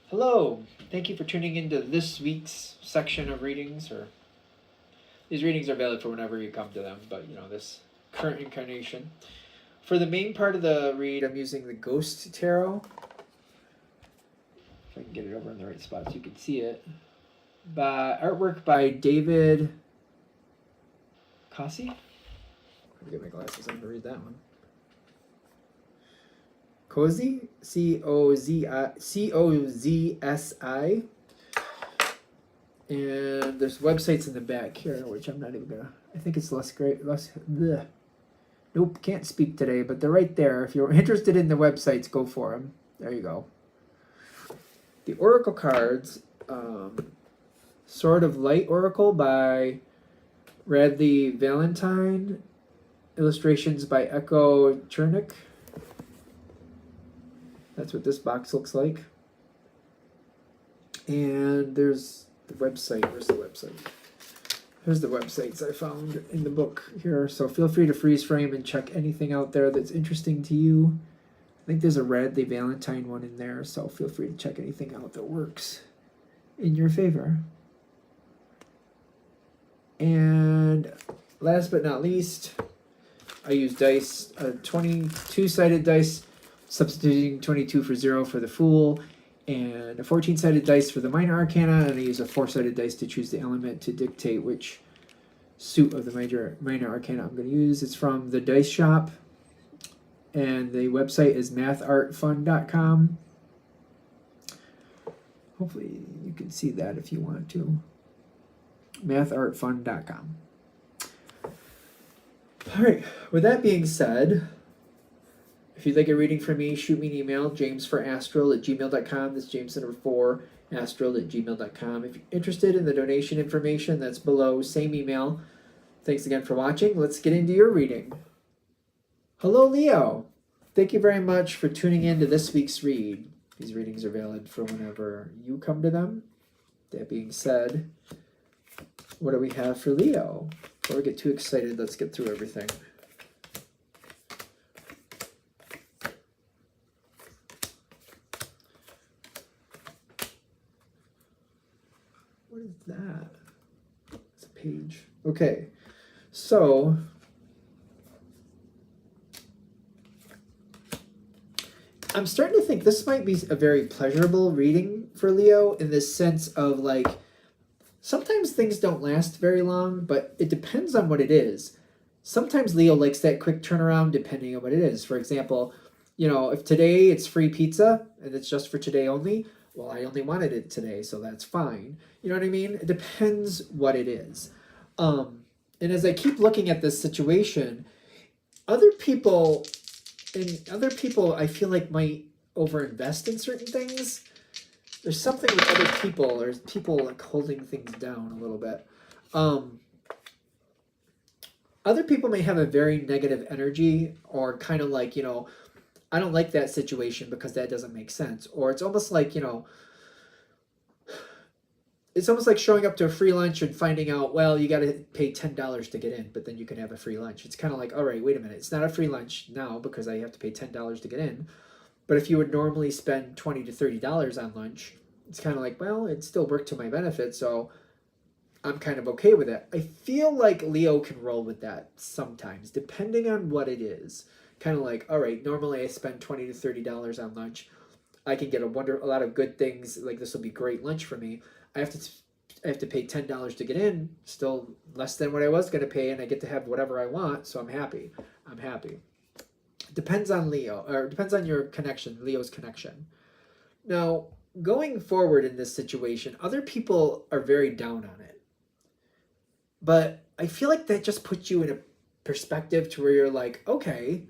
Hello, thank you for tuning into this week's section of readings. Or these readings are valid for whenever you come to them, but this current incarnation. For the main part of the read, I'm using the Ghost Tarot. If I can get it over in the right spot so you can see it. Artwork by David Cossey. Let me get my glasses on to read that one. Cozy, Cozzi, and there's websites in the back here, which I'm not even gonna. I think it's less great. Bleh. Nope, can't speak today, but they're right there. If you're interested in the websites, go for them. There you go. The Oracle cards, Sword of Light Oracle by Radley Valentine, illustrations by Echo Chernick. That's what this box looks like. And there's the website. Where's the website? Here's the websites I found in the book here. So feel free to freeze frame and check anything out there that's interesting to you. I think there's a Radley Valentine one in there, so feel free to check anything out that works in your favor. And last but not least, I use dice, a 22-sided dice, substituting 22 for 0 for the Fool, and a 14-sided dice for the Minor Arcana, and I use a 4-sided dice to choose the element to dictate which suit of the Minor Arcana I'm going to use. It's from the Dice Shop, and the website is mathartfun.com. Hopefully you can see that if you want to. mathartfun.com. All right, with that being said, if you'd like a reading from me, shoot me an email, jamesforastral@gmail.com. That's James the number 4, astral@gmail.com. If you're interested in the donation information, that's below, same email. Thanks again for watching. Let's get into your reading. Hello, Leo. Thank you very much for tuning in to this week's read. These readings are valid for whenever you come to them. That being said, what do we have for Leo? Before we get too excited, let's get through everything. What is that? It's a page. Okay, so I'm starting to think this might be a very pleasurable reading for Leo in the sense of, like, sometimes things don't last very long, but it depends on what it is. Sometimes Leo likes that quick turnaround depending on what it is. For example, if today it's free pizza and it's just for today only, well, I only wanted it today, so that's fine. You know what I mean? It depends what it is. And as I keep looking at this situation, other people I feel like might overinvest in certain things. There's something with other people, or people like holding things down a little bit. Other people may have a very negative energy, or kind of like, I don't like that situation because that doesn't make sense. Or it's almost like, it's almost like showing up to a free lunch and finding out, well, you got to pay $10 to get in, but then you can have a free lunch. It's kind of like, all right, wait a minute. It's not a free lunch now because I have to pay $10 to get in. But if you would normally spend $20 to $30 on lunch, it's kind of like, well, it still worked to my benefit, so I'm kind of okay with it. I feel like Leo can roll with that sometimes, depending on what it is. Kind of like, all right, normally I spend $20 to $30 on lunch. I can get a lot of good things, like this will be great lunch for me. I have to pay $10 to get in, still less than what I was going to pay, and I get to have whatever I want, so I'm happy. Depends on Leo, or depends on your connection, Leo's connection. Now, going forward in this situation, other people are very down on it. But I feel like that just puts you in a perspective to where you're like, okay,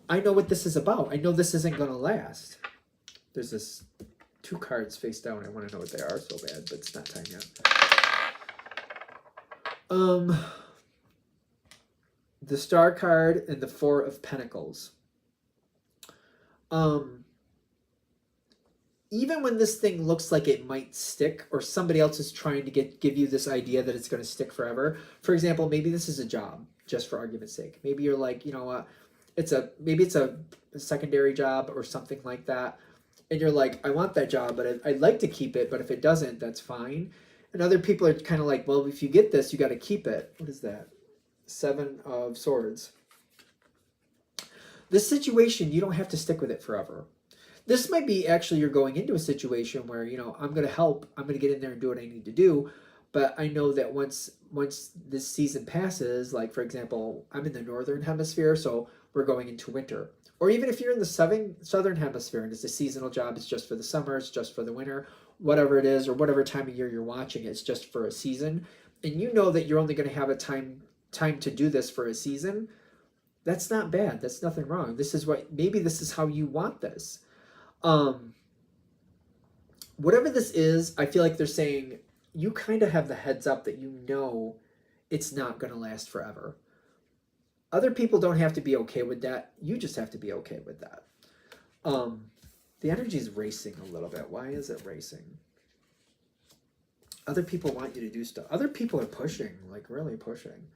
I know what this is about. I know this isn't going to last. There's this 2 cards face down. I want to know what they are so bad, but it's not time yet. The Star card and the 4 of Pentacles. Even when this thing looks like it might stick, or somebody else is trying to give you this idea that it's going to stick forever. For example, maybe this is a job, just for argument's sake. Maybe you're like, maybe it's a secondary job or something like that. and you're like, I want that job, but I'd like to keep it, but if it doesn't, that's fine. And other people are kind of like, well, if you get this, you got to keep it. What is that? 7 of Swords. This situation, you don't have to stick with it forever. This might be actually you're going into a situation where, I'm going to help. I'm going to get in there and do what I need to do. But I know that once this season passes, like, for example, I'm in the northern hemisphere, so we're going into winter. Or even if you're in the southern hemisphere and it's a seasonal job, it's just for the summer, it's just for the winter, whatever it is, or whatever time of year you're watching, it's just for a season. And you know that you're only going to have a time to do this for a season. That's not bad. That's nothing wrong. Maybe this is how you want this. Whatever this is, I feel like they're saying you kind of have the heads up that it's not going to last forever. Other people don't have to be okay with that. You just have to be okay with that. The energy is racing a little bit. Why is it racing? Other people want you to do stuff. Other people are pushing, like really pushing.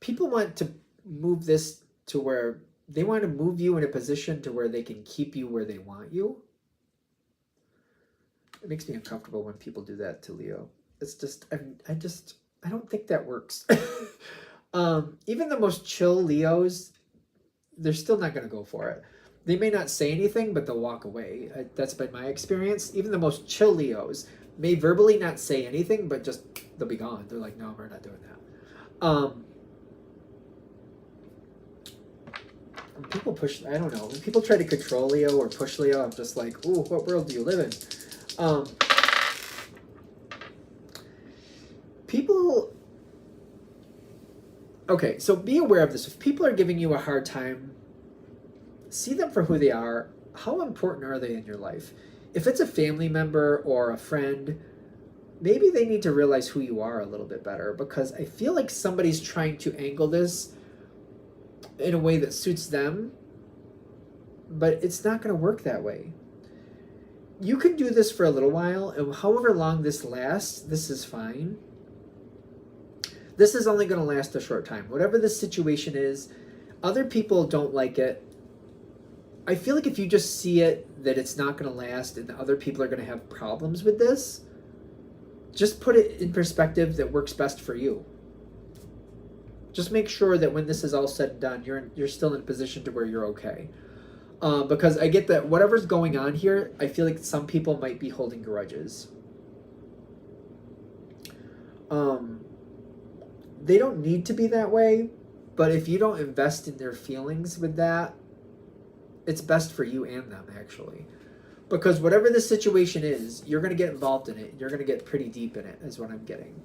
People want to move this to where they want to move you in a position to where they can keep you where they want you. It makes me uncomfortable when people do that to Leo. It's just, I don't think that works. Even the most chill Leos, they're still not going to go for it. They may not say anything, but they'll walk away. That's been my experience. Even the most chill Leos may verbally not say anything, but just they'll be gone. They're like, no, we're not doing that. When people push, I don't know. When people try to control Leo or push Leo, I'm just like, ooh, what world do you live in? People... Okay, so be aware of this. If people are giving you a hard time, see them for who they are. How important are they in your life? If it's a family member or a friend, maybe they need to realize who you are a little bit better, because I feel like somebody's trying to angle this in a way that suits them, but it's not going to work that way. You can do this for a little while, and however long this lasts, this is fine. This is only going to last a short time. Whatever the situation is, other people don't like it. I feel like if you just see it that it's not going to last and other people are going to have problems with this, just put it in perspective that works best for you. Just make sure that when this is all said and done, you're still in a position to where you're okay. Because I get that whatever's going on here, I feel like some people might be holding grudges. They don't need to be that way, but if you don't invest in their feelings with that, it's best for you and them, actually. Because whatever the situation is, you're going to get involved in it. You're going to get pretty deep in it, is what I'm getting.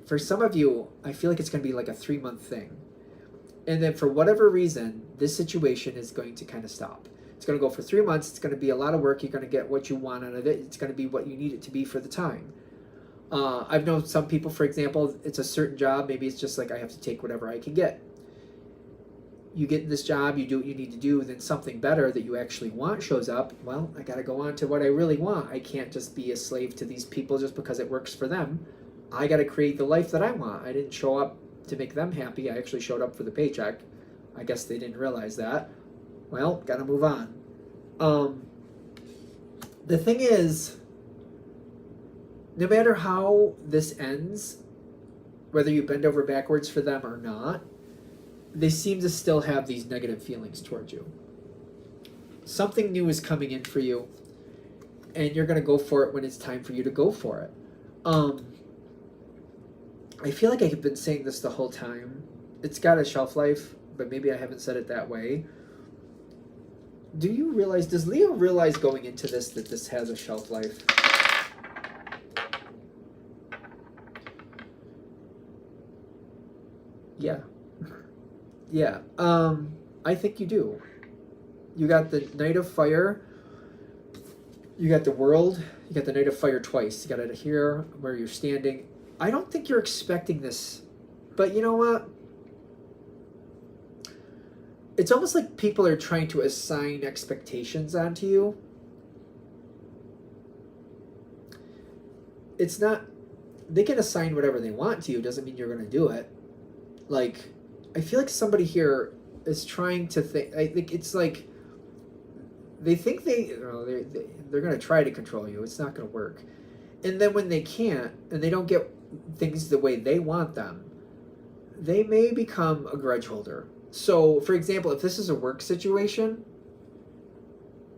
For some of you, I feel like it's going to be like a 3-month thing. And then for whatever reason, this situation is going to kind of stop. It's going to go for 3 months. It's going to be a lot of work. You're going to get what you want out of it. It's going to be what you need it to be for the time. I've known some people, for example, it's a certain job. Maybe it's just like, I have to take whatever I can get. You get in this job, you do what you need to do, then something better that you actually want shows up. Well, I got to go on to what I really want. I can't just be a slave to these people just because it works for them. I got to create the life that I want. I didn't show up to make them happy. I actually showed up for the paycheck. I guess they didn't realize that. Well, got to move on. The thing is, no matter how this ends, whether you bend over backwards for them or not, they seem to still have these negative feelings towards you. Something new is coming in for you, and you're going to go for it when it's time for you to go for it. I feel like I've been saying this the whole time. It's got a shelf life, but maybe I haven't said it that way. Does Leo realize going into this that this has a shelf life? Yeah. Yeah. I think you do. You got the Knight of Fire. You got the World. You got the Knight of Fire twice. You got it here where you're standing. I don't think you're expecting this. But you know what? It's almost like people are trying to assign expectations onto you. It's not... They can assign whatever they want to you. Doesn't mean you're going to do it. Like, I feel like somebody here is trying to think... I think it's like they think they're going to try to control you. It's not going to work. And then when they can't and they don't get things the way they want them, they may become a grudge holder. So, for example, if this is a work situation,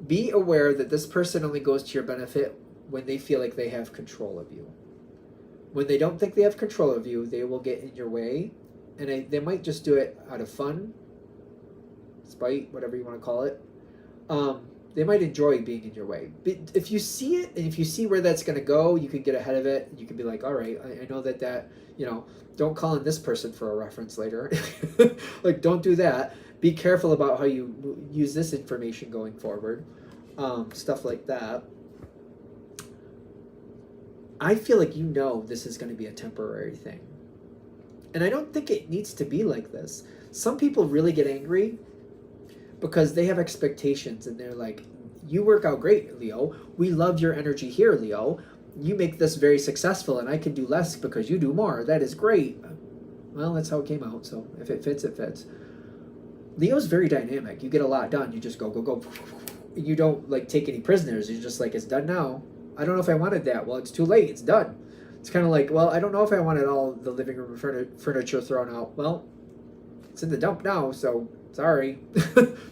be aware that this person only goes to your benefit when they feel like they have control of you. When they don't think they have control of you, they will get in your way, and they might just do it out of fun, spite, whatever you want to call it. They might enjoy being in your way. But if you see it, and if you see where that's going to go, you can get ahead of it. You can be like, all right, I know that, don't call in this person for a reference later. Like, don't do that. Be careful about how you use this information going forward. Stuff like that. I feel like this is going to be a temporary thing. And I don't think it needs to be like this. Some people really get angry because they have expectations and they're like, you work out great, Leo. We love your energy here, Leo. You make this very successful and I can do less because you do more. That is great. Well, that's how it came out. So if it fits, it fits. Leo's very dynamic. You get a lot done. You just go, go, go. You don't take any prisoners. You're just like, it's done now. I don't know if I wanted that. Well, it's too late. It's done. It's kind of like, well, I don't know if I wanted all the living room furniture thrown out. Well, it's in the dump now, so sorry.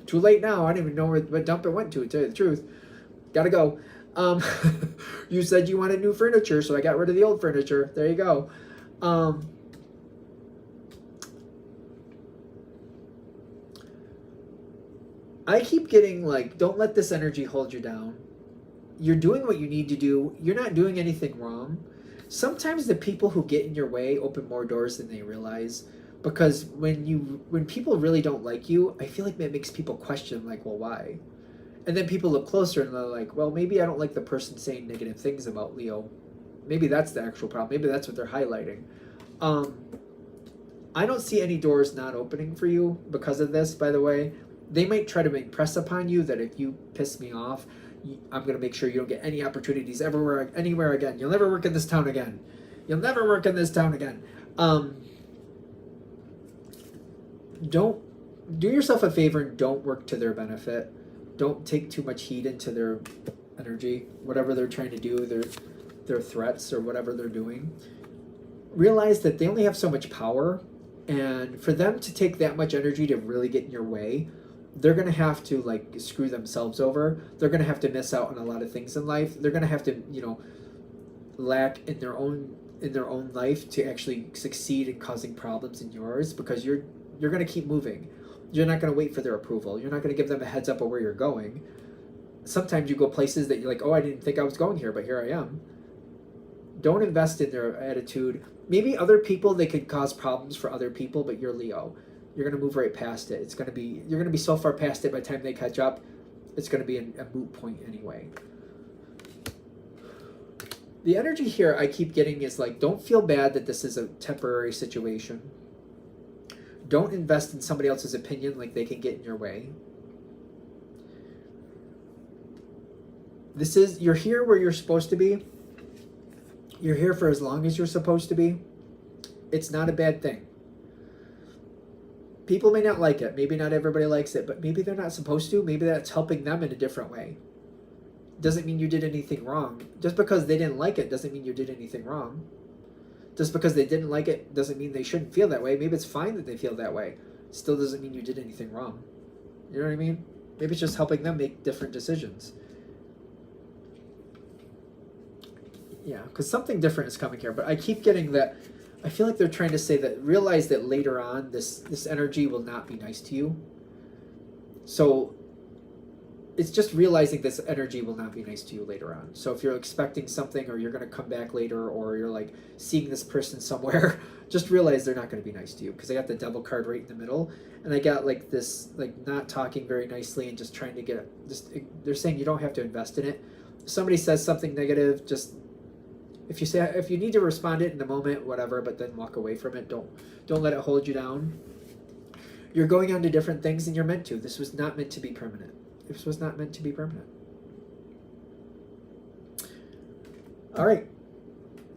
Too late now. I don't even know what dump it went to tell you the truth. Gotta go. You said you wanted new furniture, so I got rid of the old furniture. There you go. I keep getting don't let this energy hold you down. You're doing what you need to do. You're not doing anything wrong. Sometimes the people who get in your way open more doors than they realize, because when people really don't like you, I feel like that makes people question well, why? And then people look closer and they're like, well, maybe I don't like the person saying negative things about Leo. Maybe that's the actual problem. Maybe that's what they're highlighting. I don't see any doors not opening for you because of this, by the way. They might try to impress upon you that if you piss me off, I'm going to make sure you don't get any opportunities anywhere again. You'll never work in this town again. You'll never work in this town again. Don't do yourself a favor and don't work to their benefit. Don't take too much heed into their energy, whatever they're trying to do, their threats or whatever they're doing. Realize that they only have so much power, and for them to take that much energy to really get in your way, they're going to have to screw themselves over. They're going to have to miss out on a lot of things in life. They're going to have to, lack in their own life to actually succeed in causing problems in yours, because you're going to keep moving. You're not going to wait for their approval. You're not going to give them a heads up of where you're going. Sometimes you go places that you're like, oh, I didn't think I was going here, but here I am. Don't invest in their attitude. Maybe other people, they could cause problems for other people, but you're Leo. You're going to move right past it. You're going to be so far past it by the time they catch up, it's going to be a moot point anyway. The energy here I keep getting is don't feel bad that this is a temporary situation. Don't invest in somebody else's opinion they can get in your way. You're here where you're supposed to be. You're here for as long as you're supposed to be. It's not a bad thing. People may not like it. Maybe not everybody likes it, but maybe they're not supposed to. Maybe that's helping them in a different way. Doesn't mean you did anything wrong. Just because they didn't like it doesn't mean you did anything wrong. Just because they didn't like it doesn't mean they shouldn't feel that way. Maybe it's fine that they feel that way. Still doesn't mean you did anything wrong. You know what I mean? Maybe it's just helping them make different decisions. Yeah, because something different is coming here. But I keep getting that. I feel like they're trying to say that, realize that later on, this energy will not be nice to you. So it's just realizing this energy will not be nice to you later on. So if you're expecting something, or you're going to come back later, or you're seeing this person somewhere, just realize they're not going to be nice to you, because I got the devil card right in the middle, and I got this not talking very nicely and just trying to get they're saying you don't have to invest in it. If somebody says something negative, just if you need to respond it in the moment, whatever, but then walk away from it. Don't let it hold you down. You're going on to different things and you're meant to. This was not meant to be permanent. This was not meant to be permanent. All right.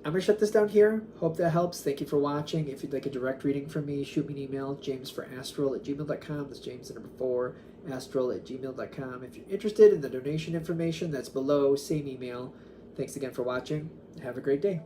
I'm going to shut this down here. Hope that helps. Thank you for watching. If you'd like a direct reading from me, shoot me an email, jamesforastral@gmail.com. That's James the number 4, astral@gmail.com. If you're interested in the donation information, that's below, same email. Thanks again for watching. Have a great day.